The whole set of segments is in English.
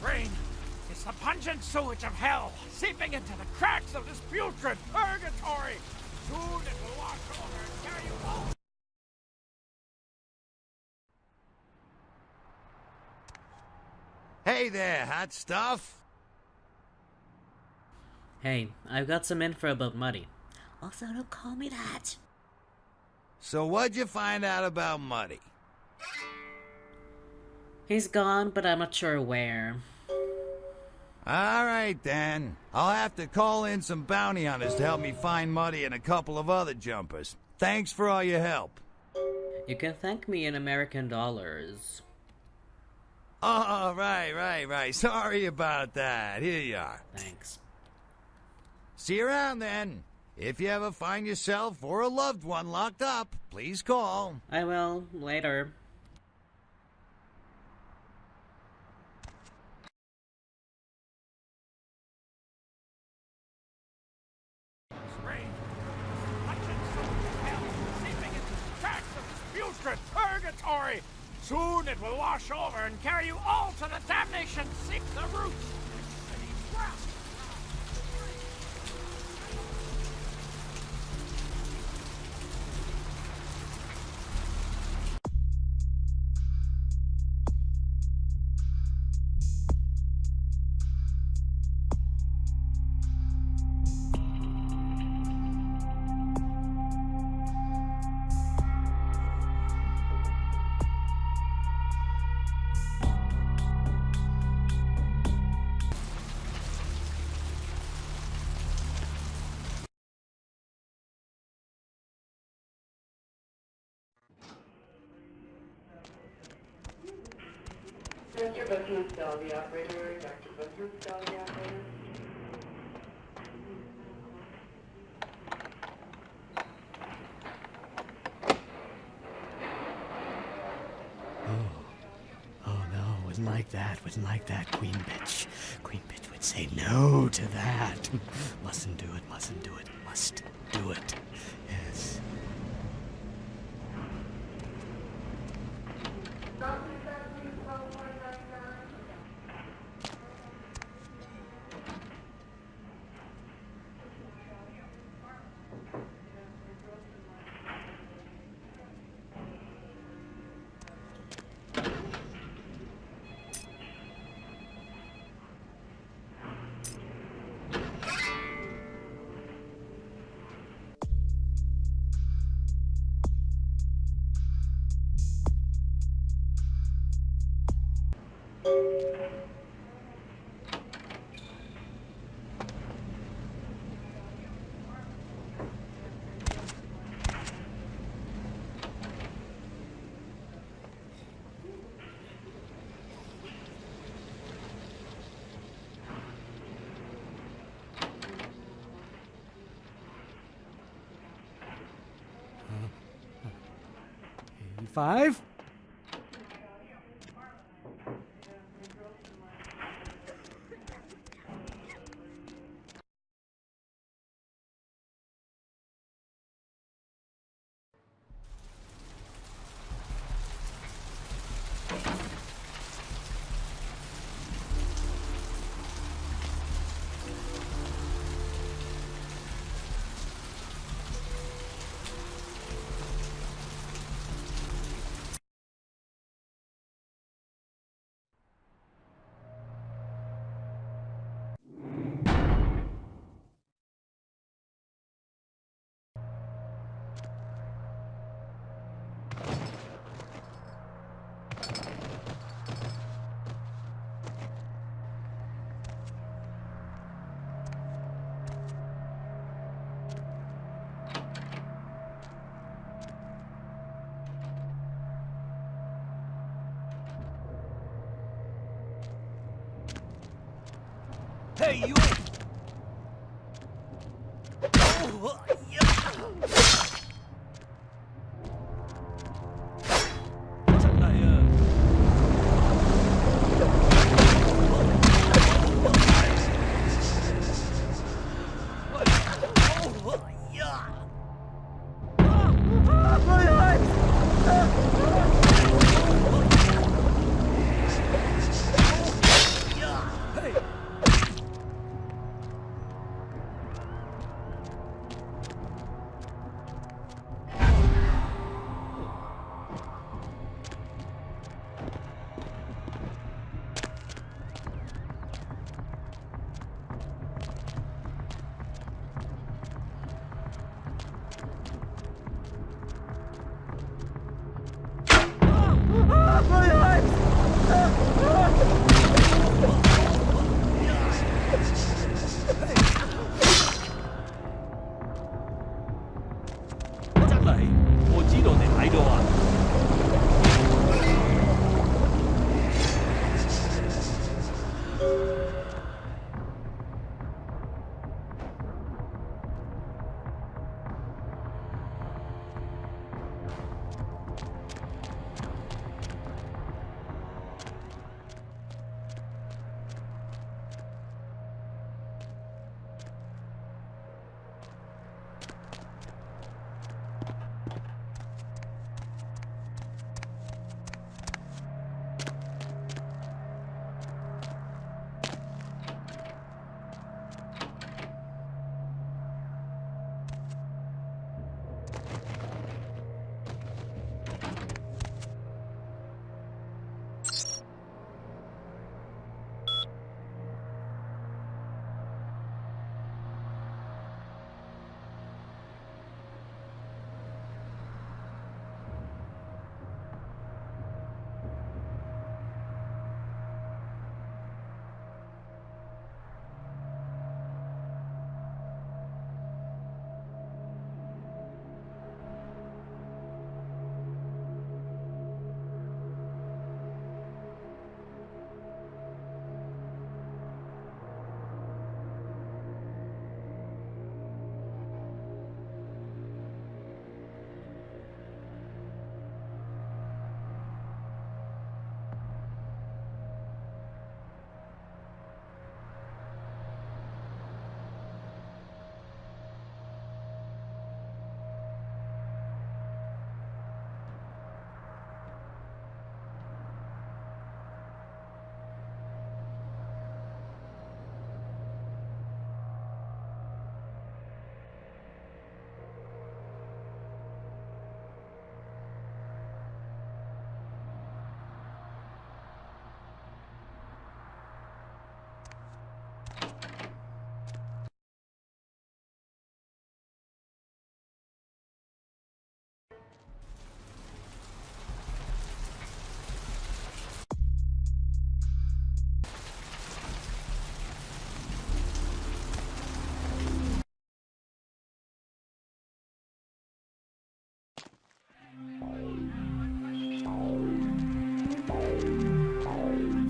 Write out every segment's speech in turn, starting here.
Rain is the pungent sewage of hell, seeping into the cracks of this putrid purgatory. Soon it will wash over and carry you all. Hey there, hot stuff. Hey, I've got some info about Muddy. Also, don't call me that. So what'd you find out about Muddy? He's gone, but I'm not sure where. Alright then. I'll have to call in some bounty hunters to help me find Muddy and a couple of other jumpers. Thanks for all your help. You can thank me in American dollars. Oh, right. Sorry about that. Here you are. Thanks. See you around then. If you ever find yourself or a loved one locked up, please call. I will, later. Purgatory. Soon it will wash over and carry you all to the damnation seek the roots. Dr. Buckman's still the operator. Dr. Buckman's still the operator. Oh no, wouldn't like that, Queen bitch. Queen bitch would say no to that. Mustn't do it, must do it. Yes. Five. Hey, you! Oh, yeah. My eyes! door.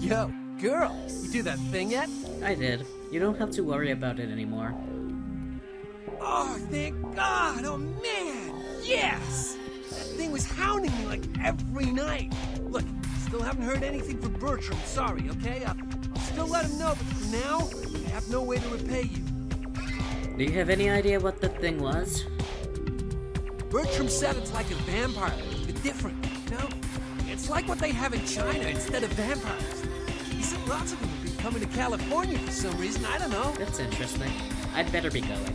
Yo, girl, you do that thing yet? I did. You don't have to worry about it anymore. Oh, thank God! Oh, man! Yes! That thing was hounding me like every night. Look, still haven't heard anything from Bertram. Sorry, okay? I'll still let him know, but for now, I have no way to repay you. Do you have any idea what the thing was? Bertram said it's like a vampire, but different, you know? It's like what they have in China instead of vampires. He said lots of them have been coming to California for some reason. I don't know. That's interesting. I'd better be going.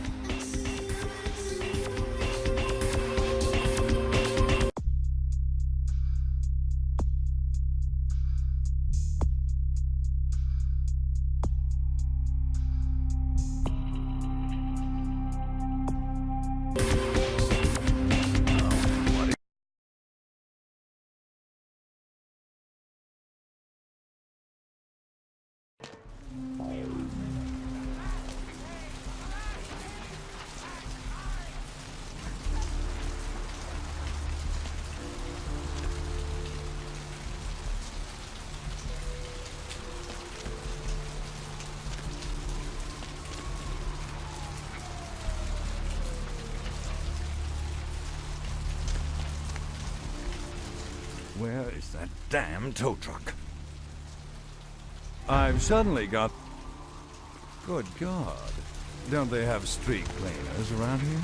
Where is that damn tow truck? I've suddenly got... Good God. Don't they have street cleaners around here?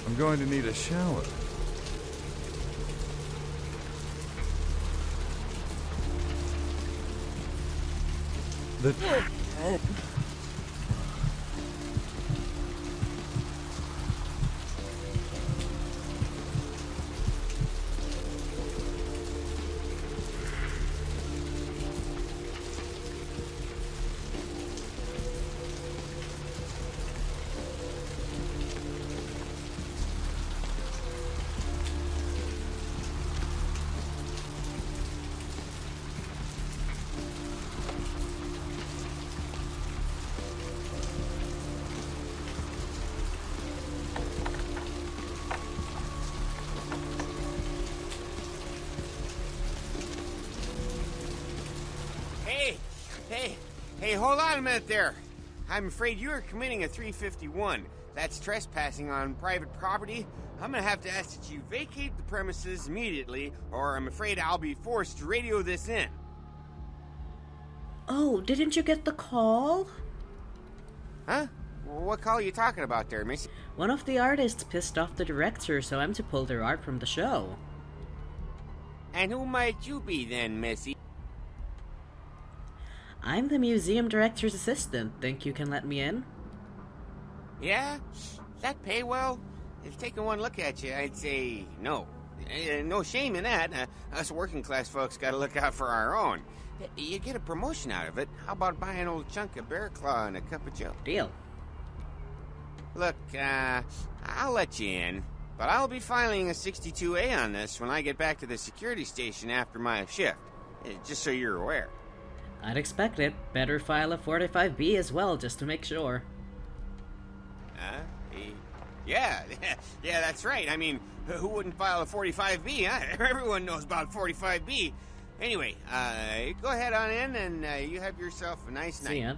I'm going to need a shower. The... Hey, hold on a minute there. I'm afraid you are committing a 351. That's trespassing on private property. I'm gonna have to ask that you vacate the premises immediately, or I'm afraid I'll be forced to radio this in. Oh, didn't you get the call? Huh? What call are you talking about there, Missy? One of the artists pissed off the director, so I'm to pull their art from the show. And who might you be then, Missy? I'm the museum director's assistant. Think you can let me in? Yeah? That pay well? If taking one look at you, I'd say no. No shame in that. Us working class folks gotta look out for our own. You get a promotion out of it. How about buying an old chunk of bear claw and a cup of joe? Deal. Look, I'll let you in, but I'll be filing a 62A on this when I get back to the security station after my shift. Just so you're aware. I'd expect it. Better file a 45B as well, just to make sure. Yeah, that's right. I mean, who wouldn't file a 45B, huh? Everyone knows about 45B. Anyway, go ahead on in, and you have yourself a nice night. See ya.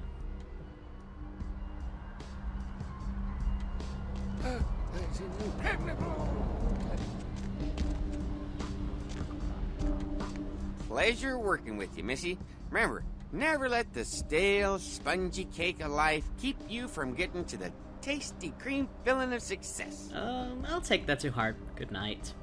Pleasure working with you, Missy. Remember, never let the stale, spongy cake of life keep you from getting to the tasty cream filling of success. I'll take that to heart. Good night.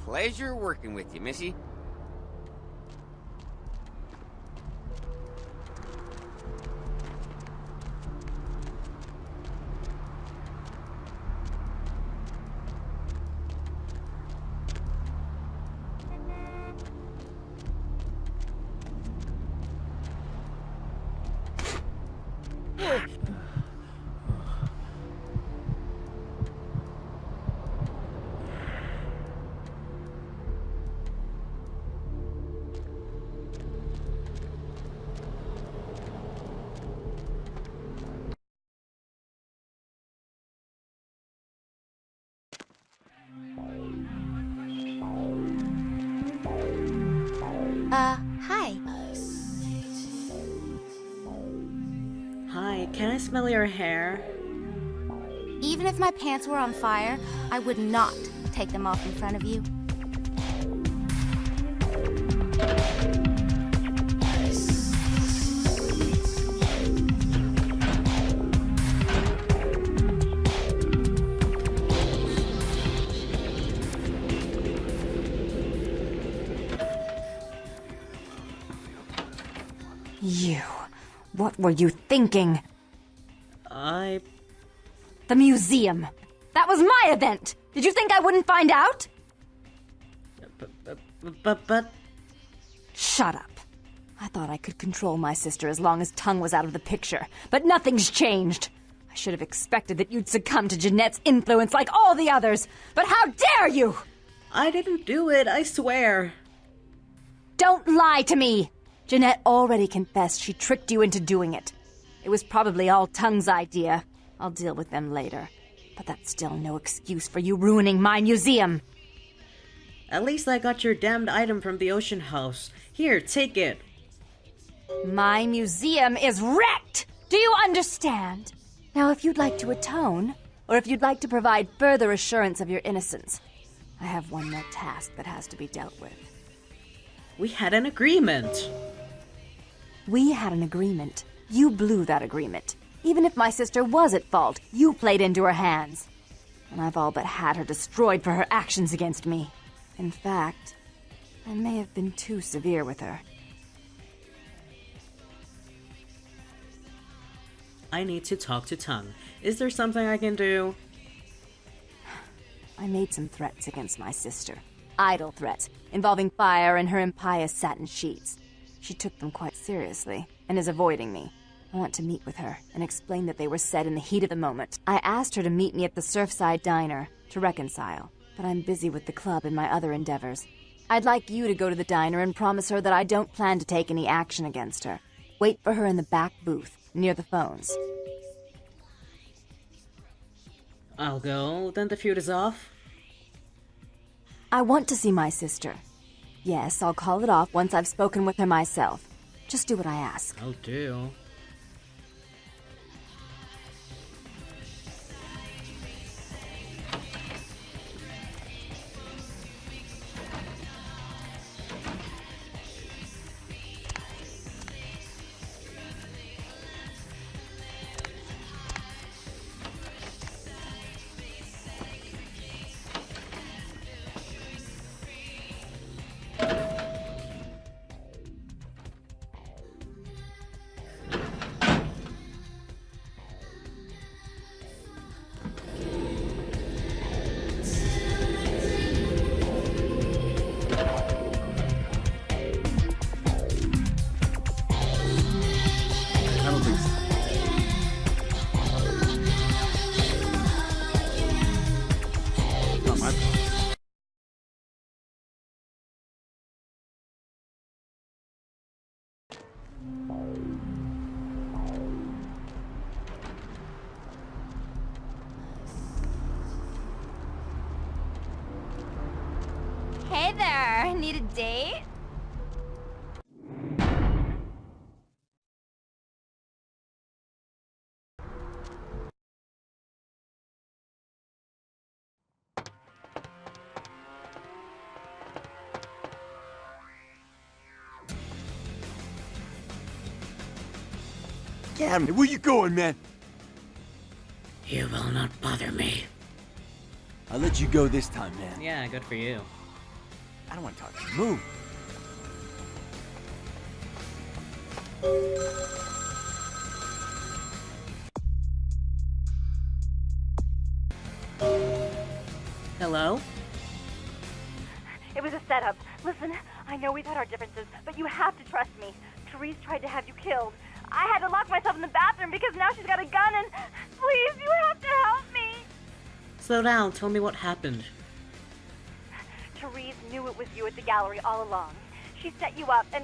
Pleasure working with you, Missy. can I smell your hair? Even if my pants were on fire, I would not take them off in front of you. You. What were you thinking? The museum. That was my event! Did you think I wouldn't find out? But... Shut up. I thought I could control my sister as long as Tongue was out of the picture, but nothing's changed. I should have expected that you'd succumb to Jeanette's influence like all the others, but how dare you! I didn't do it, I swear. Don't lie to me! Jeanette already confessed she tricked you into doing it. It was probably all Tongue's idea. I'll deal with them later. But that's still no excuse for you ruining my museum. At least I got your damned item from the ocean house. Here, take it. My museum is wrecked! Do you understand? Now, if you'd like to atone, or if you'd like to provide further assurance of your innocence, I have one more task that has to be dealt with. We had an agreement. We had an agreement. You blew that agreement. Even if my sister was at fault, you played into her hands. And I've all but had her destroyed for her actions against me. In fact, I may have been too severe with her. I need to talk to Tongue. Is there something I can do? I made some threats against my sister. Idle threats, involving fire and her impious satin sheets. She took them quite seriously, and is avoiding me. I want to meet with her, and explain that they were said in the heat of the moment. I asked her to meet me at the Surfside Diner, to reconcile, but I'm busy with the club and my other endeavors. I'd like you to go to the diner and promise her that I don't plan to take any action against her. Wait for her in the back booth, near the phones. I'll go, then the feud is off. I want to see my sister. Yes, I'll call it off once I've spoken with her myself. Just do what I ask. I'll do. Hey there, need a date? Get me. Where you going, man? You will not bother me. I'll let you go this time, man. Yeah, good for you. I don't want to talk to you. Move. Hello? It was a setup. Listen, I know we've had our differences, but you have to trust me. Therese tried to have you killed. I had to lock myself in the bathroom because now she's got a gun and... Please, you have to help me! Slow down, tell me what happened. Therese knew it was you at the gallery all along. She set you up and...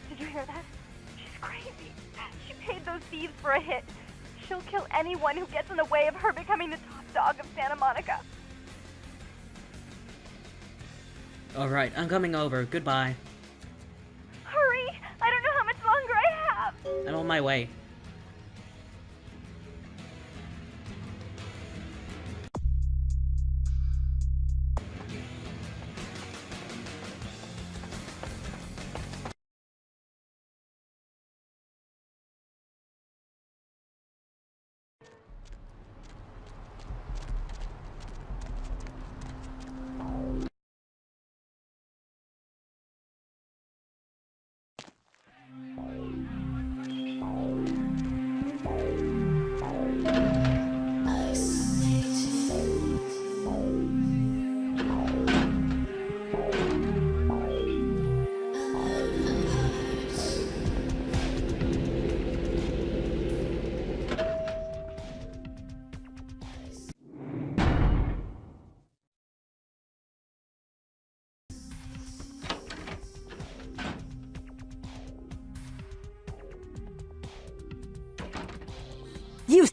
Did you hear that? She's crazy. She paid those thieves for a hit. She'll kill anyone who gets in the way of her becoming the top dog of Santa Monica. Alright, I'm coming over. Goodbye. Hurry! I don't know how much longer I have! I'm on my way.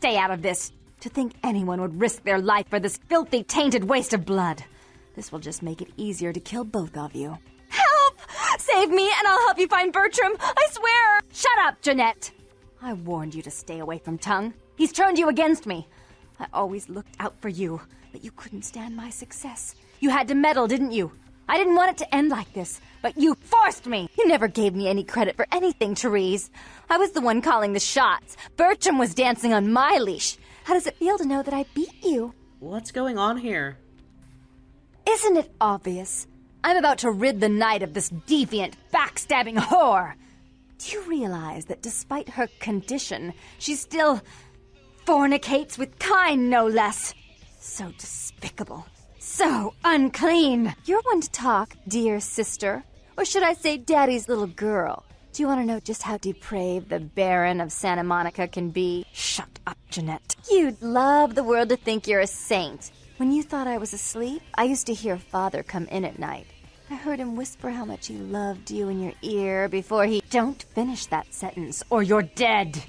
stay out of this. To think anyone would risk their life for this filthy, tainted waste of blood. This will just make it easier to kill both of you. Help! Save me and I'll help you find Bertram. I swear! Shut up, Jeanette. I warned you to stay away from Tongue. He's turned you against me. I always looked out for you, but you couldn't stand my success. You had to meddle, didn't you? I didn't want it to end like this, but you forced me. You never gave me any credit for anything, Therese. I was the one calling the shots. Bertram was dancing on my leash. How does it feel to know that I beat you? What's going on here? Isn't it obvious? I'm about to rid the night of this deviant, backstabbing whore. Do you realize that despite her condition, she still fornicates with Kine, no less? So despicable. So unclean. You're one to talk, dear sister. Or should I say daddy's little girl? Do you want to know just how depraved the Baron of Santa Monica can be? Shut up, Jeanette. You'd love the world to think you're a saint. When you thought I was asleep, I used to hear Father come in at night. I heard him whisper how much he loved you in your ear before he... Don't finish that sentence, or you're dead.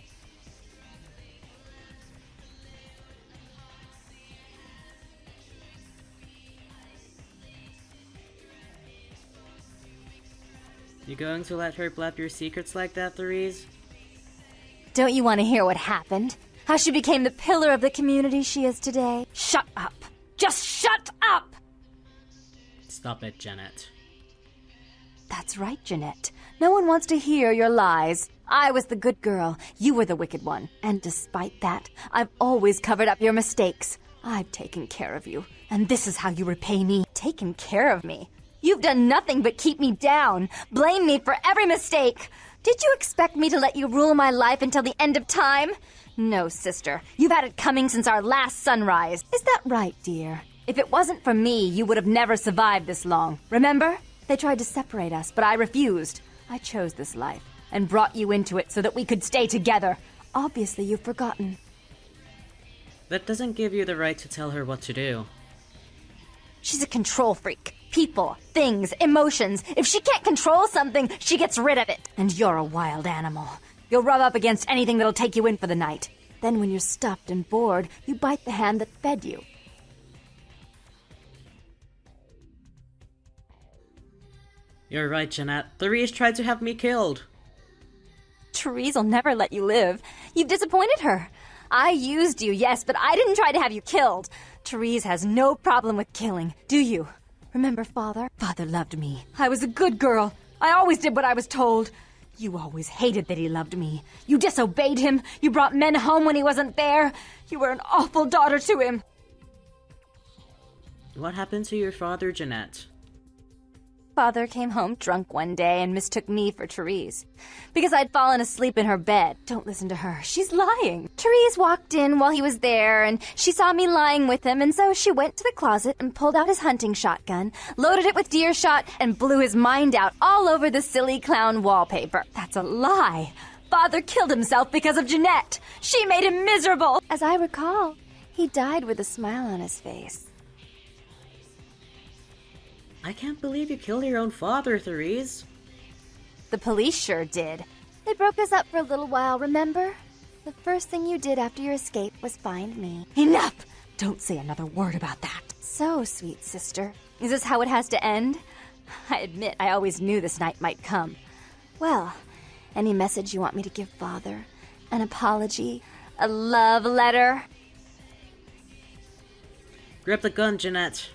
You going to let her blab your secrets like that, Therese? Don't you want to hear what happened? How she became the pillar of the community she is today? Shut up. Just shut up! Stop it, Jeanette. That's right, Jeanette. No one wants to hear your lies. I was the good girl. You were the wicked one. And despite that, I've always covered up your mistakes. I've taken care of you. And this is how you repay me. Taken care of me. You've done nothing but keep me down. Blame me for every mistake. Did you expect me to let you rule my life until the end of time? No, sister. You've had it coming since our last sunrise. Is that right, dear? If it wasn't for me, you would have never survived this long. Remember? They tried to separate us, but I refused. I chose this life and brought you into it so that we could stay together. Obviously, you've forgotten. That doesn't give you the right to tell her what to do. She's a control freak. People, things, emotions. If she can't control something, she gets rid of it. And you're a wild animal. You'll rub up against anything that'll take you in for the night. Then when you're stuffed and bored, you bite the hand that fed you. You're right, Jeanette. Therese tried to have me killed. Therese will never let you live. You've disappointed her. I used you, yes, but I didn't try to have you killed. Therese has no problem with killing, do you? Remember Father? Father loved me. I was a good girl. I always did what I was told. You always hated that he loved me. You disobeyed him. You brought men home when he wasn't there. You were an awful daughter to him. What happened to your father, Jeanette? Father came home drunk one day and mistook me for Therese. Because I'd fallen asleep in her bed. Don't listen to her. She's lying. Therese walked in while he was there, and she saw me lying with him, and so she went to the closet and pulled out his hunting shotgun, loaded it with deer shot, and blew his mind out all over the silly clown wallpaper. That's a lie. Father killed himself because of Jeanette. She made him miserable. As I recall, he died with a smile on his face. I can't believe you killed your own father, Therese. The police sure did. They broke us up for a little while, remember? The first thing you did after your escape was find me. Enough! Don't say another word about that. So, sweet sister, is this how it has to end? I admit I always knew this night might come. Well, any message you want me to give Father? An apology? A love letter? Grab the gun, Jeanette.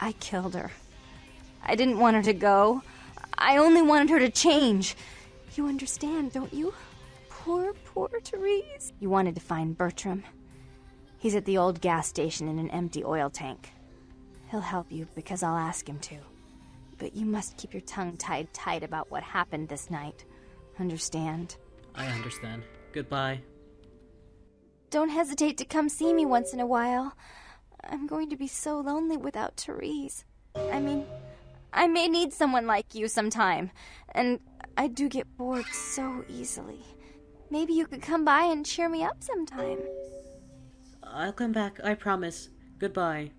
I killed her. I didn't want her to go. I only wanted her to change. You understand, don't you? Poor, poor Therese. You wanted to find Bertram. He's at the old gas station in an empty oil tank. He'll help you because I'll ask him to. But you must keep your tongue tied tight about what happened this night. Understand? I understand. Goodbye. Don't hesitate to come see me once in a while. I'm going to be so lonely without Therese. I mean, I may need someone like you sometime, and I do get bored so easily. Maybe you could come by and cheer me up sometime. I'll come back, I promise. Goodbye.